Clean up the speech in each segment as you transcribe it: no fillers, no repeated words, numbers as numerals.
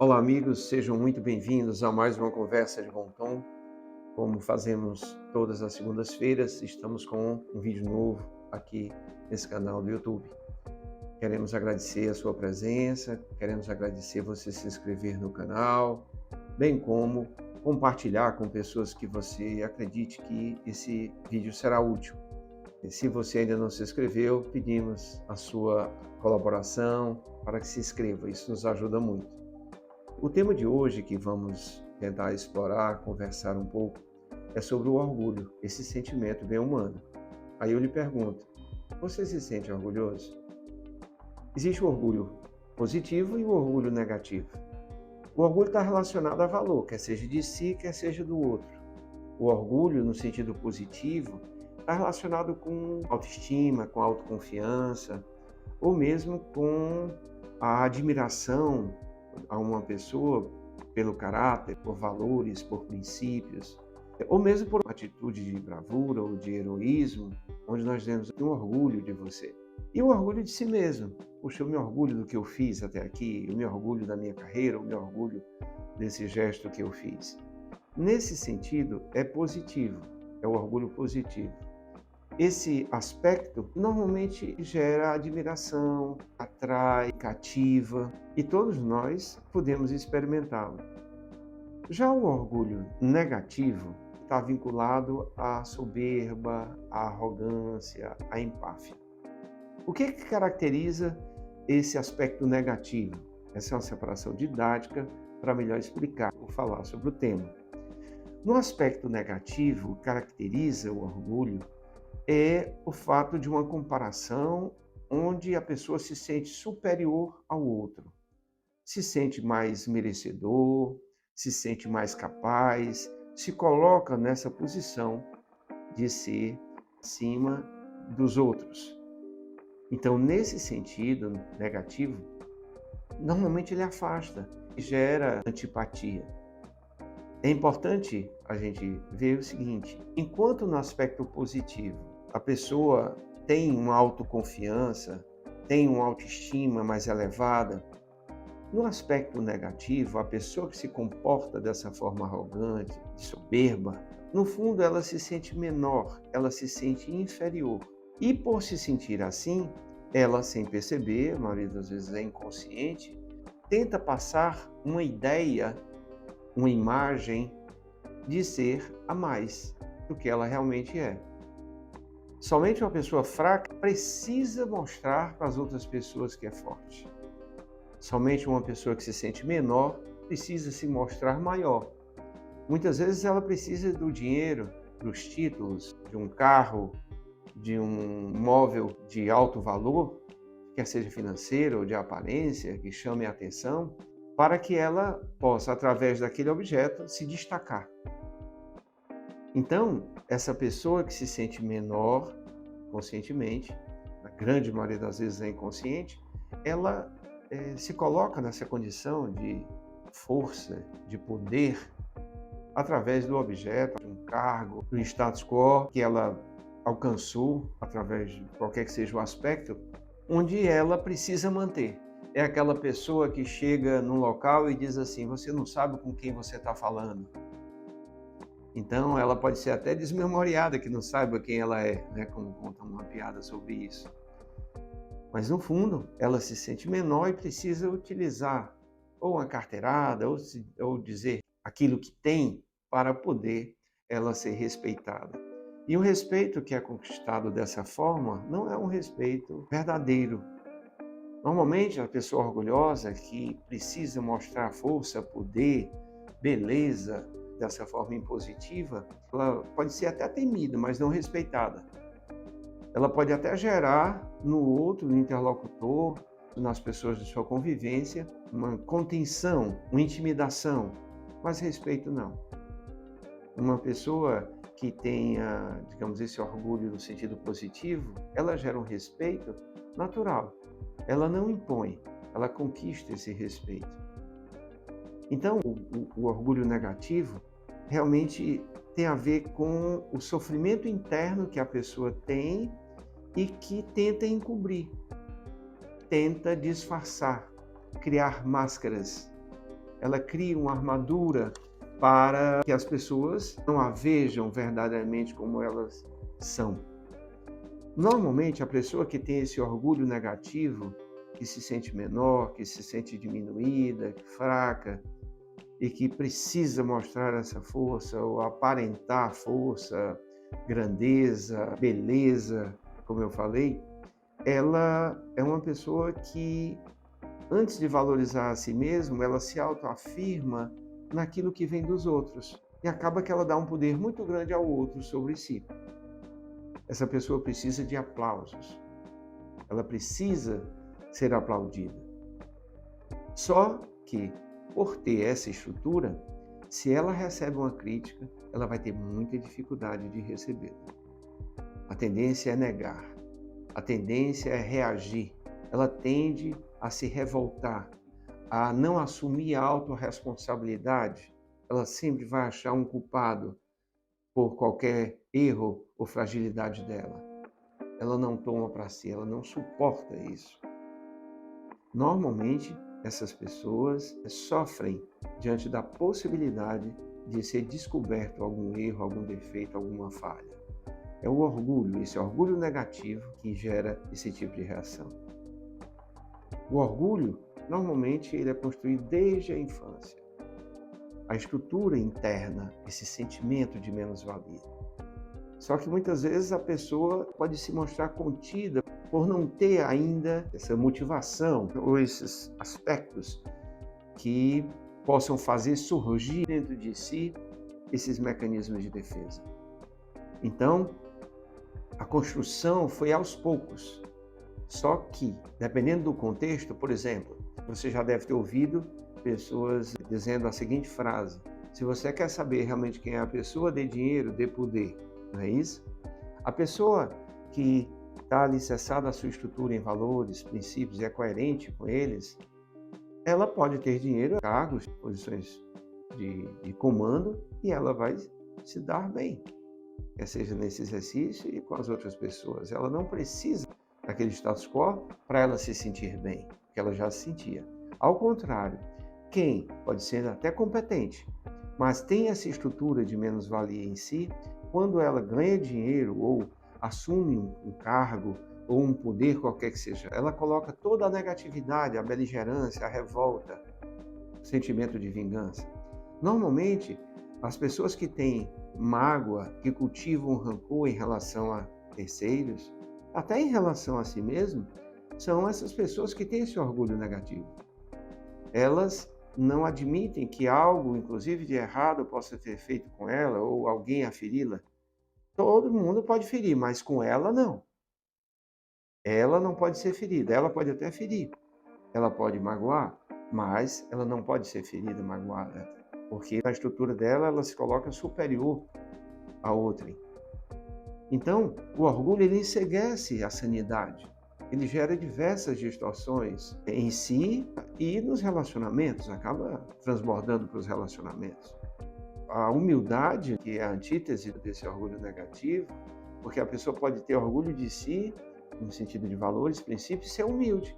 Olá, amigos, sejam muito bem-vindos a mais uma conversa de bom tom. Como fazemos todas as segundas-feiras, estamos com um vídeo novo aqui nesse canal do YouTube. Queremos agradecer a sua presença, queremos agradecer você se inscrever no canal, bem como compartilhar com pessoas que você acredite que esse vídeo será útil. E se você ainda não se inscreveu, pedimos a sua colaboração para que se inscreva, isso nos ajuda muito. O tema de hoje que vamos tentar explorar, conversar um pouco, é sobre o orgulho, esse sentimento bem humano. Aí eu lhe pergunto, você se sente orgulhoso? Existe o orgulho positivo e o orgulho negativo. O orgulho está relacionado a valor, quer seja de si, quer seja do outro. O orgulho, no sentido positivo, está relacionado com autoestima, com autoconfiança, ou mesmo com a admiração a uma pessoa pelo caráter, por valores, por princípios, ou mesmo por uma atitude de bravura ou de heroísmo, onde nós temos um orgulho de você. E o orgulho de si mesmo. Puxa, eu me orgulho do que eu fiz até aqui, eu me orgulho da minha carreira, eu me orgulho desse gesto que eu fiz. Nesse sentido, é positivo, é o orgulho positivo. Esse aspecto normalmente gera admiração, atrai, cativa, e todos nós podemos experimentá-lo. Já o orgulho negativo está vinculado à soberba, à arrogância, à empáfia. O que caracteriza esse aspecto negativo? Essa é uma separação didática para melhor explicar ou falar sobre o tema. No aspecto negativo, caracteriza o orgulho é o fato de uma comparação onde a pessoa se sente superior ao outro, se sente mais merecedor, se sente mais capaz, se coloca nessa posição de ser acima dos outros. Então, nesse sentido negativo, normalmente ele afasta, gera antipatia. É importante a gente ver o seguinte: enquanto no aspecto positivo a pessoa tem uma autoconfiança, tem uma autoestima mais elevada, no aspecto negativo, a pessoa que se comporta dessa forma arrogante, soberba, no fundo ela se sente menor, ela se sente inferior. E por se sentir assim, ela, sem perceber, a maioria das vezes é inconsciente, tenta passar uma ideia, uma imagem de ser a mais do que ela realmente é. Somente uma pessoa fraca precisa mostrar para as outras pessoas que é forte. Somente uma pessoa que se sente menor precisa se mostrar maior. Muitas vezes ela precisa do dinheiro, dos títulos, de um carro, de um móvel de alto valor, quer seja financeiro ou de aparência, que chame a atenção, para que ela possa, através daquele objeto, se destacar. Então, essa pessoa que se sente menor conscientemente, na grande maioria das vezes é inconsciente, ela se coloca nessa condição de força, de poder, através do objeto, de um cargo, do status quo que ela alcançou, através de qualquer que seja o aspecto, onde ela precisa manter. É aquela pessoa que chega num local e diz assim: você não sabe com quem você está falando. Então ela pode ser até desmemoriada, que não saiba quem ela é, né? Como conta uma piada sobre isso. Mas no fundo, ela se sente menor e precisa utilizar ou uma carteirada ou dizer aquilo que tem para poder ela ser respeitada. E o respeito que é conquistado dessa forma não é um respeito verdadeiro. Normalmente, a pessoa orgulhosa que precisa mostrar força, poder, beleza, dessa forma impositiva, ela pode ser até temida, mas não respeitada. Ela pode até gerar no outro, no interlocutor, nas pessoas de sua convivência, uma contenção, uma intimidação, mas respeito não. Uma pessoa que tenha, digamos, esse orgulho no sentido positivo, ela gera um respeito natural. Ela não impõe, ela conquista esse respeito. Então, o orgulho negativo realmente tem a ver com o sofrimento interno que a pessoa tem e que tenta encobrir, tenta disfarçar, criar máscaras. ela cria uma armadura para que as pessoas não a vejam verdadeiramente como elas são. Normalmente, a pessoa que tem esse orgulho negativo, que se sente menor, que se sente diminuída, fraca, e que precisa mostrar essa força ou aparentar força, grandeza, beleza, como eu falei, ela é uma pessoa que, antes de valorizar a si mesma, ela se autoafirma naquilo que vem dos outros. E acaba que ela dá um poder muito grande ao outro sobre si. Essa pessoa precisa de aplausos. Ela precisa ser aplaudida. Só que, por ter essa estrutura, se ela recebe uma crítica, ela vai ter muita dificuldade de recebê-la. A tendência é negar. A tendência é reagir. Ela tende a se revoltar, a não assumir a autorresponsabilidade. Ela sempre vai achar um culpado por qualquer erro ou fragilidade dela. Ela não toma para si, ela não suporta isso. Normalmente, essas pessoas sofrem diante da possibilidade de ser descoberto algum erro, algum defeito, alguma falha. É o orgulho, esse orgulho negativo, que gera esse tipo de reação. O orgulho, normalmente, ele é construído desde a infância. A estrutura interna, esse sentimento de menos-valia. Só que muitas vezes a pessoa pode se mostrar contida por não ter ainda essa motivação ou esses aspectos que possam fazer surgir dentro de si esses mecanismos de defesa. Então, a construção foi aos poucos. Só que, dependendo do contexto, por exemplo, você já deve ter ouvido pessoas dizendo a seguinte frase: se você quer saber realmente quem é a pessoa, dê dinheiro, dê poder. Não é isso? A pessoa que está alicerçada à sua estrutura em valores, princípios e é coerente com eles, ela pode ter dinheiro, cargos, posições de comando e ela vai se dar bem, quer seja nesse exercício e com as outras pessoas. Ela não precisa daquele status quo para ela se sentir bem, porque ela já se sentia. Ao contrário, quem pode ser até competente, mas tem essa estrutura de menos-valia em si, quando ela ganha dinheiro ou assume um cargo ou um poder qualquer que seja, ela coloca toda a negatividade, a beligerância, a revolta, o sentimento de vingança. Normalmente, as pessoas que têm mágoa, que cultivam rancor em relação a terceiros, até em relação a si mesmo, são essas pessoas que têm esse orgulho negativo. Elas não admitem que algo, inclusive de errado, possa ter feito com ela ou alguém a feri-la. Todo mundo pode ferir, mas com ela não. Ela não pode ser ferida. Ela pode até ferir. Ela pode magoar, mas ela não pode ser ferida, magoada, porque na estrutura dela ela se coloca superior a outrem. Então, o orgulho ele enceguece a sanidade. Ele gera diversas distorções em si e nos relacionamentos, acaba transbordando para os relacionamentos. A humildade, que é a antítese desse orgulho negativo, porque a pessoa pode ter orgulho de si, no sentido de valores, princípios, e ser humilde.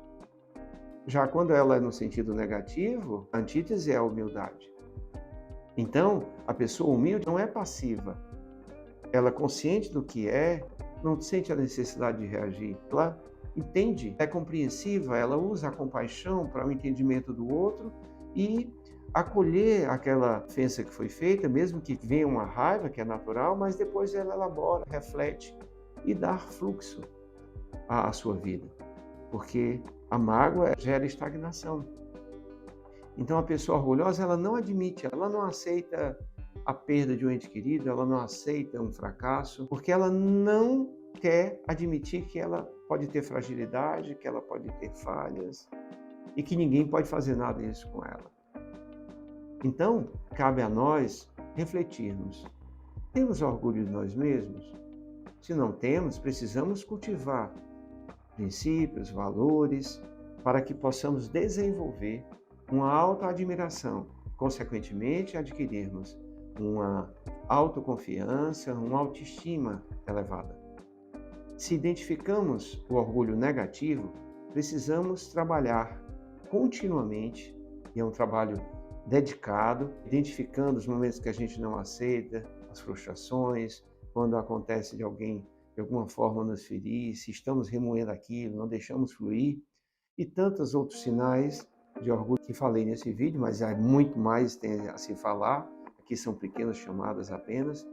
Já quando ela é no sentido negativo, a antítese é a humildade. Então, a pessoa humilde não é passiva. Ela é consciente do que é, não sente a necessidade de reagir. Ela entende, é compreensiva, ela usa a compaixão para o entendimento do outro e acolher aquela ofensa que foi feita, mesmo que venha uma raiva, que é natural, mas depois ela elabora, reflete e dá fluxo à sua vida. Porque a mágoa gera estagnação. Então a pessoa orgulhosa, ela não admite, ela não aceita a perda de um ente querido, ela não aceita um fracasso, porque ela não quer admitir que ela pode ter fragilidade, que ela pode ter falhas e que ninguém pode fazer nada disso com ela. Então, cabe a nós refletirmos. Temos orgulho de nós mesmos? Se não temos, precisamos cultivar princípios, valores, para que possamos desenvolver uma autoadmiração, consequentemente adquirirmos uma autoconfiança, uma autoestima elevada. Se identificamos o orgulho negativo, precisamos trabalhar continuamente, e é um trabalho dedicado, identificando os momentos que a gente não aceita, as frustrações, quando acontece de alguém de alguma forma nos ferir, se estamos remoendo aquilo, não deixamos fluir, e tantos outros sinais de orgulho que falei nesse vídeo, mas há muito mais tem a se falar, aqui são pequenas chamadas apenas,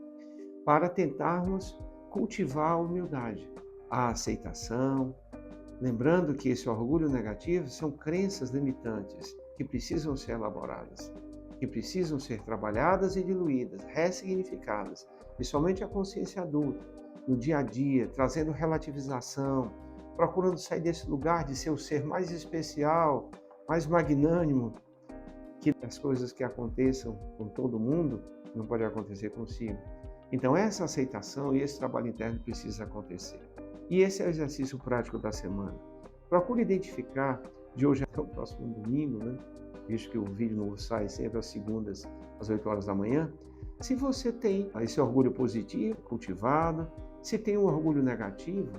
para tentarmos cultivar a humildade, a aceitação, lembrando que esse orgulho negativo são crenças limitantes que precisam ser elaboradas, que precisam ser trabalhadas e diluídas, ressignificadas, principalmente a consciência adulta, no dia a dia, trazendo relativização, procurando sair desse lugar de ser o ser mais especial, mais magnânimo, que as coisas que aconteçam com todo mundo não podem acontecer consigo. Então essa aceitação e esse trabalho interno precisa acontecer. E esse é o exercício prático da semana. Procure identificar, de hoje até o próximo domingo, visto que o vídeo novo sai sempre às segundas, às 8 horas da manhã, se você tem esse orgulho positivo cultivado, se tem um orgulho negativo,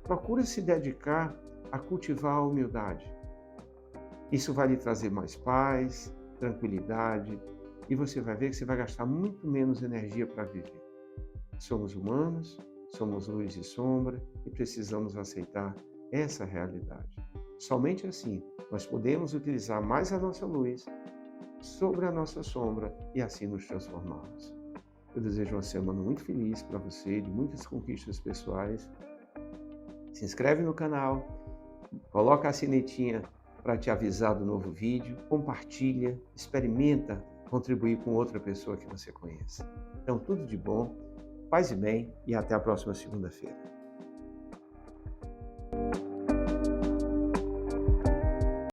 procure se dedicar a cultivar a humildade. Isso vai lhe trazer mais paz, tranquilidade, e você vai ver que você vai gastar muito menos energia para viver. Somos humanos, somos luz e sombra e precisamos aceitar essa realidade. Somente assim nós podemos utilizar mais a nossa luz sobre a nossa sombra e assim nos transformarmos. Eu desejo uma semana muito feliz para você, de muitas conquistas pessoais. Se inscreve no canal, coloca a sinetinha para te avisar do novo vídeo, compartilha, experimenta contribuir com outra pessoa que você conheça. Então, tudo de bom, paz e bem e até a próxima segunda-feira.